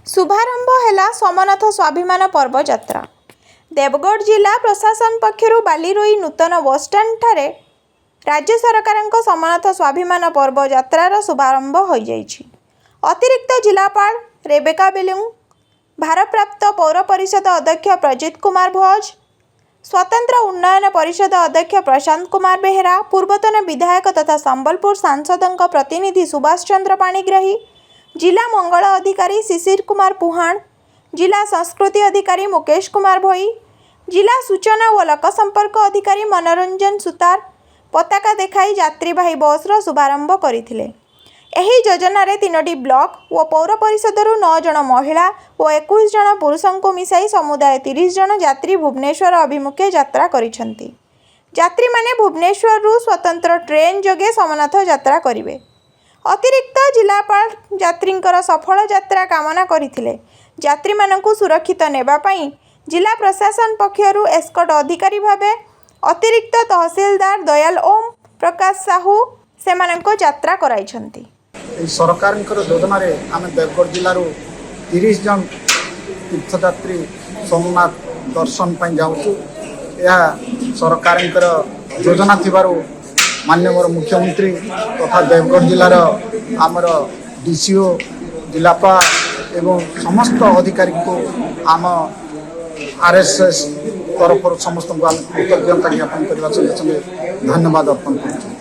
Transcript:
शुभारंभ है सोमनाथ स्वाभिमान पर्व यात्रा। देवगढ़ जिला प्रशासन पक्षर बालीरोई नूतन बसस्टाण्ड ठारे राज्य सरकार सोमनाथ स्वाभिमान पर्व यात्रार शुभारंभ हो जाइछि। अतिरिक्त जिलापाल रेबेका बेलुंग, भारप्राप्त पौर परिषद अध्यक्ष प्रजित कुमार भोज, स्वतंत्र उन्नयन परिषद अध्यक्ष प्रशांत कुमार बेहेरा, पूर्वतन विधायक तथा संबलपुर सांसद प्रतिनिधि सुभाष चंद्र पाणिग्राही, जिला मंगल अधिकारी शिशिर कुमार पुहाण, जिला संस्कृति अधिकारी मुकेश कुमार भोई, जिला सूचना और लोकसंपर्क अधिकारी मनोरंजन सुतार पताका देखाई यात्रीवाही बसर शुभारंभ करथिले। एही योजन 3टी ब्लॉक और पौर परिषदरु 9 जन महिला और 21 जन पुरुषों को मिसाई समुदाय 30 जन यात्री भुवनेश्वर अभिमुखे यात्रा करिसेंती। यात्री माने भुवनेश्वर स्वतंत्र ट्रेन जोगे सोमनाथ यात्रा करिवे। अतिरिक्त जिलापाल यात्रींकर सफल यात्रा कामना करथिले। यात्री मानकु सुरक्षित नेबा पई जिला प्रशासन पक्षरु एस्कॉर्ट अधिकारी भावे अतिरिक्त तहसीलदार दयाल ओम प्रकाश साहू सेमानंको यात्रा कराइछंती। सरकार योजना आम देवगढ़ जिलूर 30 जन तीर्थयात्री सोमनाथ दर्शन पर जाऊँ। यह सरकार योजना थिबारु माननीय मुख्यमंत्री तथा देवगढ़ जिलार आमर डीसीओ जिलापाल एवं समस्त अधिकारी को आम आरएसएस तरफ समस्त को कृतज्ञता ज्ञापन करने धन्यवाद अर्पण कर।